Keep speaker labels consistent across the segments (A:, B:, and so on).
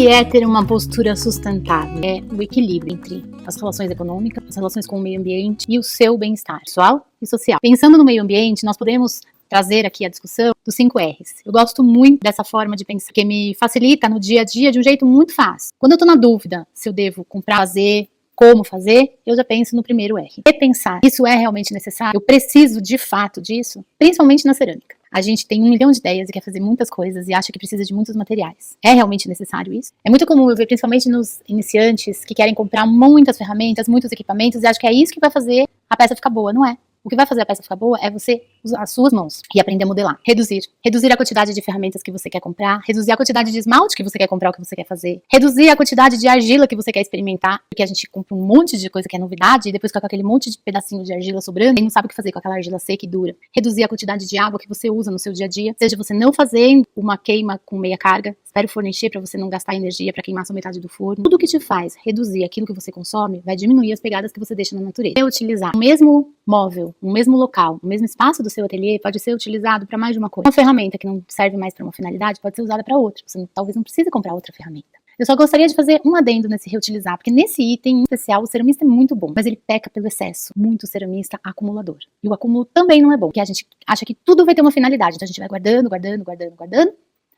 A: que é ter uma postura sustentável? É o equilíbrio entre as relações econômicas, as relações com o meio ambiente e o seu bem-estar pessoal e social. Pensando no meio ambiente, nós podemos trazer aqui a discussão dos 5 R's. Eu gosto muito dessa forma de pensar, que me facilita no dia a dia de um jeito muito fácil. Quando eu tô na dúvida se eu devo comprar, fazer, como fazer, eu já penso no primeiro R. Repensar, isso é realmente necessário? Eu preciso de fato disso? Principalmente na cerâmica. A gente tem 1 milhão de ideias e quer fazer muitas coisas e acha que precisa de muitos materiais. É realmente necessário isso? É muito comum eu ver, principalmente nos iniciantes, que querem comprar muitas ferramentas, muitos equipamentos e acham que é isso que vai fazer a peça ficar boa. Não é. O que vai fazer a peça ficar boa é você usar as suas mãos e aprender a modelar. Reduzir. Reduzir a quantidade de ferramentas que você quer comprar. Reduzir a quantidade de esmalte que você quer comprar, o que você quer fazer. Reduzir a quantidade de argila que você quer experimentar. Porque a gente compra um monte de coisa que é novidade e depois fica com aquele monte de pedacinho de argila sobrando e não sabe o que fazer com aquela argila seca e dura. Reduzir a quantidade de água que você usa no seu dia a dia. Seja você não fazer uma queima com meia carga. Espere o forno encher para você não gastar energia para queimar só metade do forno. Tudo que te faz reduzir aquilo que você consome vai diminuir as pegadas que você deixa na natureza. Reutilizar o mesmo móvel, o mesmo local, o mesmo espaço do seu ateliê pode ser utilizado para mais de uma coisa. Uma ferramenta que não serve mais para uma finalidade pode ser usada para outra. Você talvez não precise comprar outra ferramenta. Eu só gostaria de fazer um adendo nesse reutilizar, porque nesse item em especial o ceramista é muito bom, mas ele peca pelo excesso. Muito ceramista acumulador. E o acúmulo também não é bom, porque a gente acha que tudo vai ter uma finalidade, então a gente vai guardando,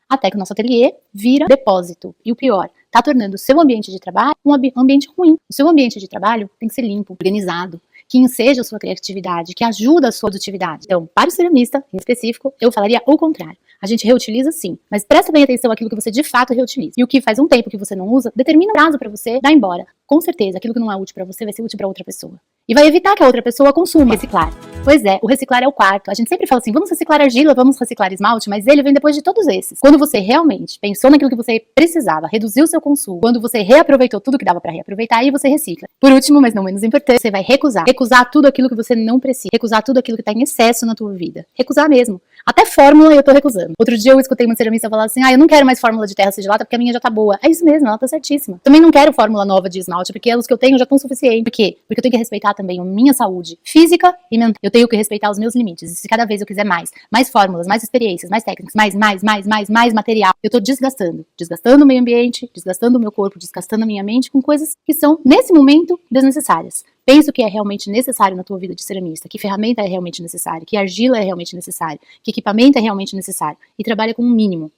A: até que o nosso ateliê vira depósito. E o pior, tá tornando o seu ambiente de trabalho um ambiente ruim. O seu ambiente de trabalho tem que ser limpo, organizado, que enseja a sua criatividade, que ajuda a sua produtividade. Então, para o ceramista, em específico, eu falaria o contrário. A gente reutiliza sim, mas presta bem atenção àquilo que você de fato reutiliza. E o que faz um tempo que você não usa, determina um prazo para você dar embora. Com certeza, aquilo que não é útil para você vai ser útil para outra pessoa. E vai evitar que a outra pessoa consuma. Reciclar. Pois é, o reciclar é o quarto. A gente sempre fala assim, vamos reciclar argila, vamos reciclar esmalte, mas ele vem depois de todos esses. Quando você realmente pensou naquilo que você precisava, reduziu o seu consumo, quando você reaproveitou tudo que dava para reaproveitar, aí você recicla. Por último, mas não menos importante, você vai recusar. Recusar tudo aquilo que você não precisa. Recusar tudo aquilo que tá em excesso na tua vida. Recusar mesmo. Até fórmula eu tô recusando. Outro dia eu escutei uma ceramista falar assim, eu não quero mais fórmula de terra sigilada porque a minha já tá boa. É isso mesmo, ela tá certíssima. Também não quero fórmula nova de esmalte, porque os que eu tenho já estão suficientes. Por quê? Porque eu tenho que respeitar também a minha saúde física e mental. Eu tenho que respeitar os meus limites. E se cada vez eu quiser mais fórmulas, mais experiências, mais técnicas, mais material, eu tô desgastando. Desgastando o meio ambiente, desgastando o meu corpo, desgastando a minha mente com coisas que são, nesse momento, desnecessárias. Pensa o que é realmente necessário na tua vida de ceramista, que ferramenta é realmente necessária, que argila é realmente necessária, que equipamento é realmente necessário, e trabalha com o mínimo.